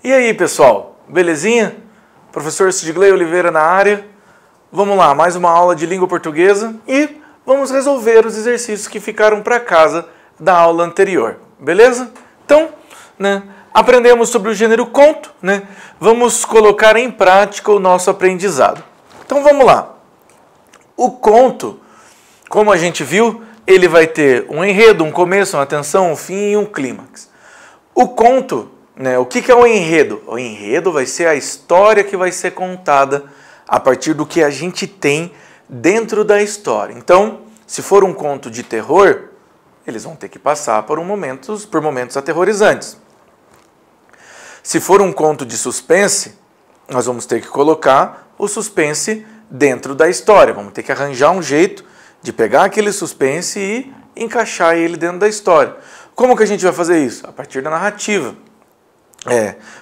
E aí, pessoal, belezinha? Professor Sidgley Oliveira na área. Vamos lá, mais uma aula de língua portuguesa e vamos resolver os exercícios que ficaram para casa da aula anterior, beleza? Então, aprendemos sobre o gênero conto, Vamos colocar em prática o nosso aprendizado. Então, vamos lá. O conto, como a gente viu, ele vai ter um enredo, um começo, uma tensão, um fim e um clímax. O conto, o que é o enredo? O enredo vai ser a história que vai ser contada a partir do que a gente tem dentro da história. Então, se for um conto de terror, eles vão ter que passar por momentos aterrorizantes. Se for um conto de suspense, nós vamos ter que colocar o suspense dentro da história. Vamos ter que arranjar um jeito de pegar aquele suspense e encaixar ele dentro da história. Como que a gente vai fazer isso? A partir da narrativa.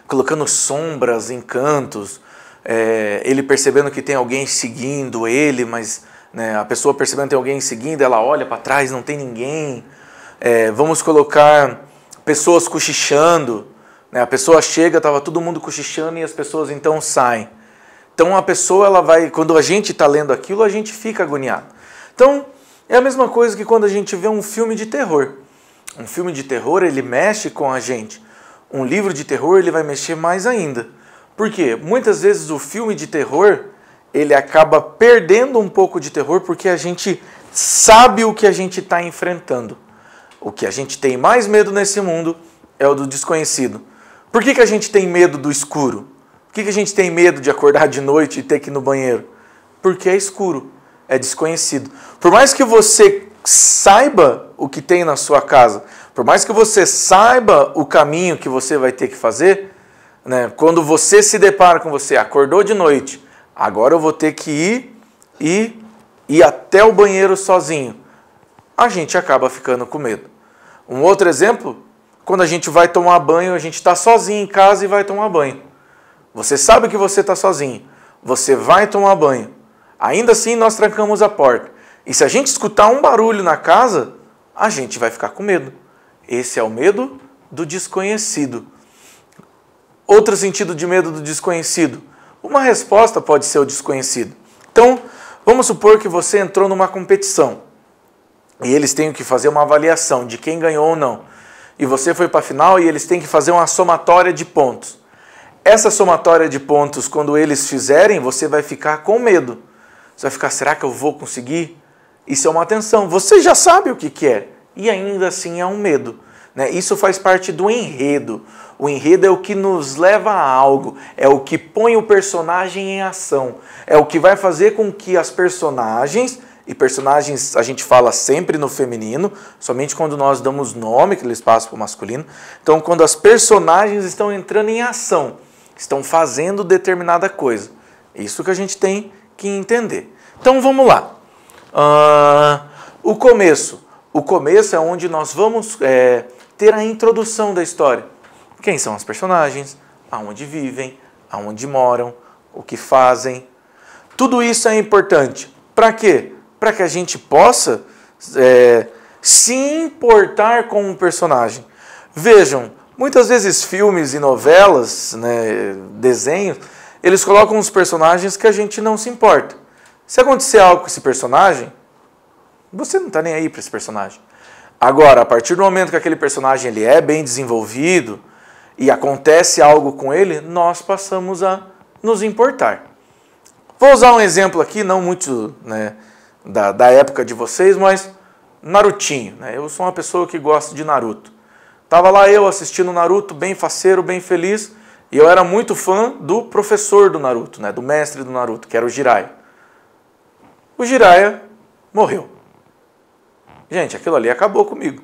Colocando sombras, encantos, ele percebendo que tem alguém seguindo ele, mas a pessoa percebendo que tem alguém seguindo, ela olha para trás, não tem ninguém. Vamos colocar pessoas cochichando, a pessoa chega, estava todo mundo cochichando e as pessoas então saem. Então a pessoa, quando a gente está lendo aquilo, a gente fica agoniado. Então é a mesma coisa que quando a gente vê um filme de terror. Um filme de terror, ele mexe com a gente. Um livro de terror, ele vai mexer mais ainda. Por quê? Muitas vezes o filme de terror, ele acaba perdendo um pouco de terror porque a gente sabe o que a gente está enfrentando. O que a gente tem mais medo nesse mundo é o do desconhecido. Por que a gente tem medo do escuro? Por que a gente tem medo de acordar de noite e ter que ir no banheiro? Porque é escuro, é desconhecido. Por mais que você saiba o que tem na sua casa, por mais que você saiba o caminho que você vai ter que fazer, quando você se depara com você, acordou de noite, agora eu vou ter que ir até o banheiro sozinho, a gente acaba ficando com medo. Um outro exemplo, quando a gente vai tomar banho, a gente está sozinho em casa e vai tomar banho. Você sabe que você está sozinho, você vai tomar banho. Ainda assim nós trancamos a porta. E se a gente escutar um barulho na casa, a gente vai ficar com medo. Esse é o medo do desconhecido. Outro sentido de medo do desconhecido. Uma resposta pode ser o desconhecido. Então, vamos supor que você entrou numa competição. E eles têm que fazer uma avaliação de quem ganhou ou não. E você foi para a final e eles têm que fazer uma somatória de pontos. Essa somatória de pontos, quando eles fizerem, você vai ficar com medo. Você vai ficar, será que eu vou conseguir? Isso é uma tensão. Você já sabe o que é. E ainda assim é um medo. Isso faz parte do enredo. O enredo é o que nos leva a algo. É o que põe o personagem em ação. É o que vai fazer com que as personagens... E personagens a gente fala sempre no feminino, somente quando nós damos nome, que eles passam para o masculino. Então, quando as personagens estão entrando em ação, estão fazendo determinada coisa. Isso que a gente tem que entender. Então, vamos lá. O começo. O começo é onde nós vamos ter a introdução da história. Quem são as personagens, aonde vivem, aonde moram, o que fazem. Tudo isso é importante. Para quê? Para que a gente possa se importar com um personagem. Vejam, muitas vezes filmes e novelas, desenhos, eles colocam os personagens que a gente não se importa. Se acontecer algo com esse personagem, você não está nem aí para esse personagem. Agora, a partir do momento que aquele personagem ele é bem desenvolvido e acontece algo com ele, nós passamos a nos importar. Vou usar um exemplo aqui, não muito... Da época de vocês, mas Narutinho, Eu sou uma pessoa que gosta de Naruto. Tava lá eu assistindo Naruto, bem faceiro, bem feliz, e eu era muito fã do professor do Naruto, do mestre do Naruto, que era o Jiraiya. O Jiraiya morreu. Gente, aquilo ali acabou comigo.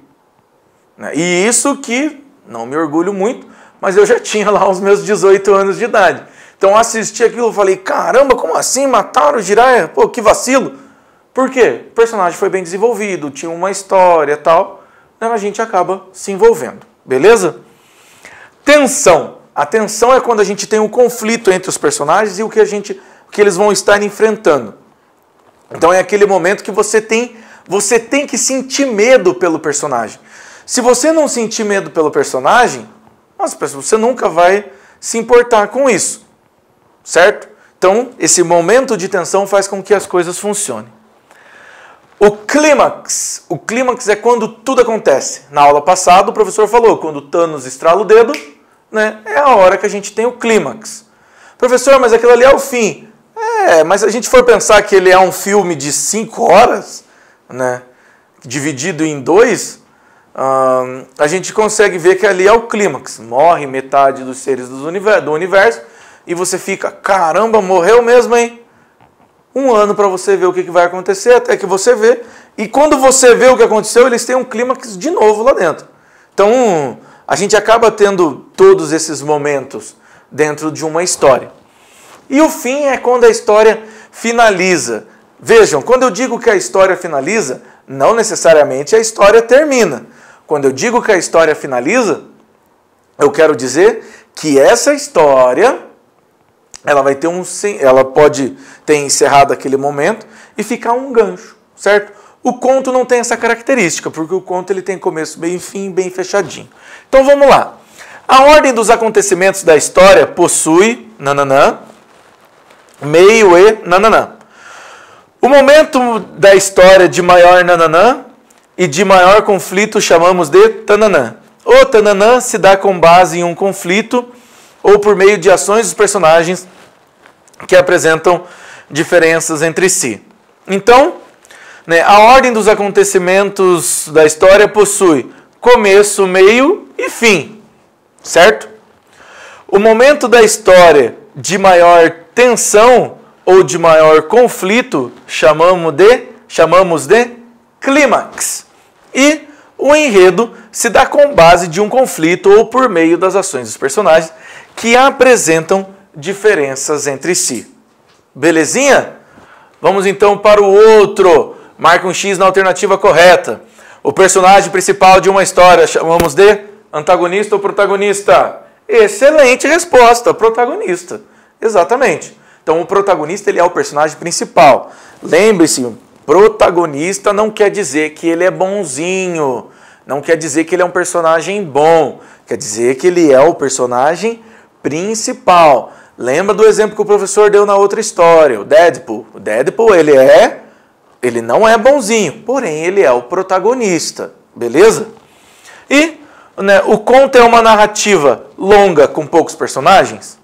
E isso que, não me orgulho muito, mas eu já tinha lá os meus 18 anos de idade. Então eu assisti aquilo e falei, caramba, como assim mataram o Jiraiya? Pô, que vacilo. Por quê? O personagem foi bem desenvolvido, tinha uma história e tal, a gente acaba se envolvendo, beleza? Tensão. A tensão é quando a gente tem um conflito entre os personagens e o que eles vão estar enfrentando. Então é aquele momento que você tem que sentir medo pelo personagem. Se você não sentir medo pelo personagem, você nunca vai se importar com isso, certo? Então, esse momento de tensão faz com que as coisas funcionem. O clímax é quando tudo acontece. Na aula passada, o professor falou, quando o Thanos estrala o dedo, né, é a hora que a gente tem o clímax. Professor, mas aquilo ali é o fim. Mas se a gente for pensar que ele é um filme de 5 horas, né, dividido em 2, a gente consegue ver que ali é o clímax. Morre metade dos seres do universo e você fica, caramba, morreu mesmo, hein? 1 ano para você ver o que vai acontecer, até que você vê. E quando você vê o que aconteceu, eles têm um clímax de novo lá dentro. Então, a gente acaba tendo todos esses momentos dentro de uma história. E o fim é quando a história finaliza. Vejam, quando eu digo que a história finaliza, não necessariamente a história termina. Quando eu digo que a história finaliza, eu quero dizer que essa história, ela pode ter encerrado aquele momento e ficar um gancho, certo? O conto não tem essa característica, porque o conto ele tem começo, meio e fim, bem fechadinho. Então vamos lá. A ordem dos acontecimentos da história possui nananã, meio e nananã. O momento da história de maior nananã e de maior conflito chamamos de tananã. O tananã se dá com base em um conflito ou por meio de ações dos personagens que apresentam diferenças entre si. Então, né, a ordem dos acontecimentos da história possui começo, meio e fim, certo? O momento da história de maior tensão ou de maior conflito chamamos de clímax. E o enredo se dá com base de um conflito ou por meio das ações dos personagens que apresentam diferenças entre si. Belezinha? Vamos então para o outro. Marca um X na alternativa correta. O personagem principal de uma história chamamos de antagonista ou protagonista? Excelente resposta, protagonista. Exatamente. Então o protagonista ele é o personagem principal. Lembre-se, protagonista não quer dizer que ele é bonzinho. Não quer dizer que ele é um personagem bom. Quer dizer que ele é o personagem principal. Lembra do exemplo que o professor deu na outra história, o Deadpool. O Deadpool, ele não é bonzinho, porém ele é o protagonista, beleza? E né, o conto é uma narrativa longa com poucos personagens,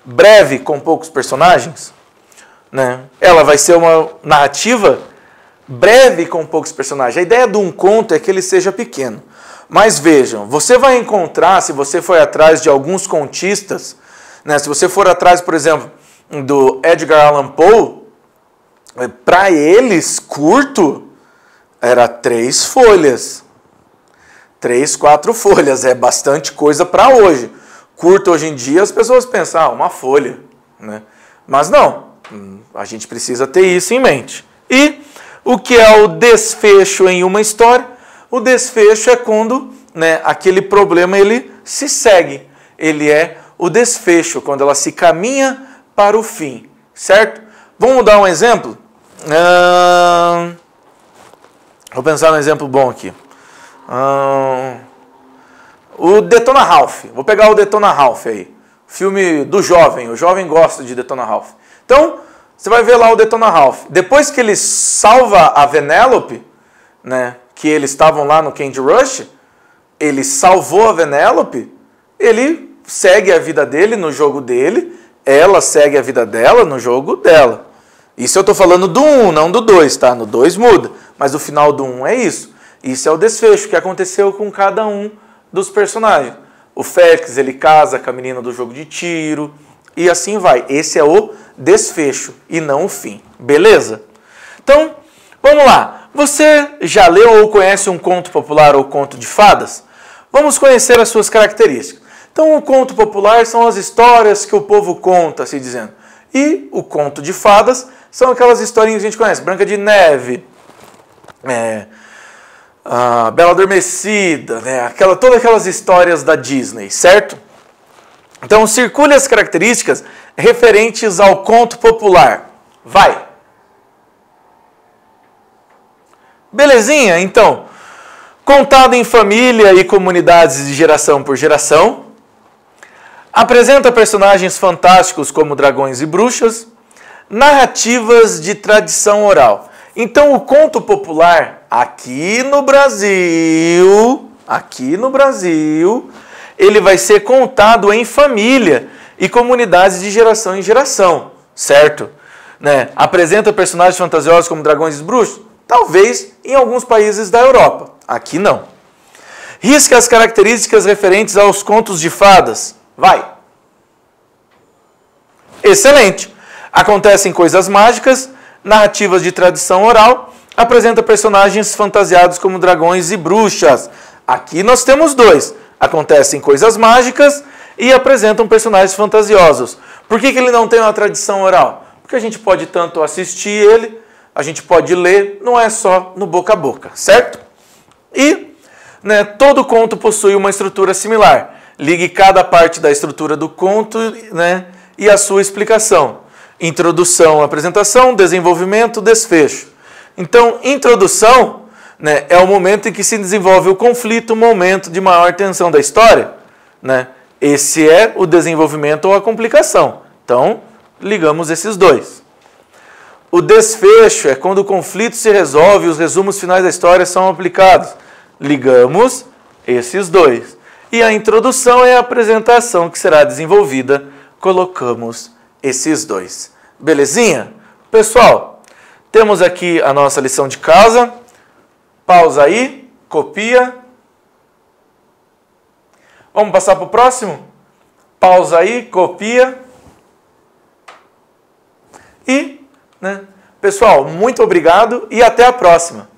breve com poucos personagens, né? Ela vai ser uma narrativa breve com poucos personagens. A ideia de um conto é que ele seja pequeno. Mas vejam, você vai encontrar, se você for atrás de alguns contistas, né, se você for atrás, por exemplo, do Edgar Allan Poe, para eles, curto era 3 folhas. 3, 4 folhas. É bastante coisa para hoje. Curto hoje em dia, as pessoas pensam, uma folha. Né? Mas não, a gente precisa ter isso em mente. E o que é o desfecho em uma história? O desfecho é quando né, aquele problema ele se segue. Ele é o desfecho, quando ela se caminha para o fim, certo? Vamos dar um exemplo? Vou pensar num exemplo bom aqui. O Detona Ralph. Vou pegar o Detona Ralph aí. Filme do jovem. O jovem gosta de Detona Ralph. Então, você vai ver lá o Detona Ralph. Depois que ele salva a Vanellope, né, que eles estavam lá no Candy Rush, ele salvou a Vanellope, ele segue a vida dele no jogo dele, ela segue a vida dela no jogo dela. Isso eu estou falando do 1, não do 2, tá? No 2 muda, mas o final do 1 é isso. Isso é o desfecho que aconteceu com cada um dos personagens. O Félix, ele casa com a menina do jogo de tiro, e assim vai. Esse é o desfecho e não o fim. Beleza? Então, vamos lá. Você já leu ou conhece um conto popular ou conto de fadas? Vamos conhecer as suas características. Então, o conto popular são as histórias que o povo conta, assim dizendo. E o conto de fadas são aquelas historinhas que a gente conhece. Branca de Neve, a Bela Adormecida, né? Todas aquelas histórias da Disney, certo? Então, circule as características referentes ao conto popular. Vai! Belezinha? Então, contado em família e comunidades de geração por geração. Apresenta personagens fantásticos como dragões e bruxas. Narrativas de tradição oral. Então, o conto popular aqui no Brasil, ele vai ser contado em família e comunidades de geração em geração, certo? Né? Apresenta personagens fantasiosos como dragões e bruxos? Talvez em alguns países da Europa. Aqui não. Risca as características referentes aos contos de fadas. Vai. Excelente. Acontecem coisas mágicas, narrativas de tradição oral, apresenta personagens fantasiados como dragões e bruxas. Aqui nós temos dois. Acontecem coisas mágicas e apresentam personagens fantasiosos. Por que ele não tem uma tradição oral? Porque a gente pode tanto assistir ele, a gente pode ler, não é só no boca a boca, certo? E todo conto possui uma estrutura similar. Ligue cada parte da estrutura do conto e a sua explicação. Introdução, apresentação, desenvolvimento, desfecho. Então, introdução é o momento em que se desenvolve o conflito, o momento de maior tensão da história. Esse é o desenvolvimento ou a complicação. Então, ligamos esses dois. O desfecho é quando o conflito se resolve e os resumos finais da história são aplicados. Ligamos esses dois. E a introdução é a apresentação que será desenvolvida. Colocamos esses dois. Belezinha? Pessoal, temos aqui a nossa lição de casa. Pausa aí, copia. Vamos passar para o próximo? Pausa aí, copia. E, pessoal, muito obrigado e até a próxima.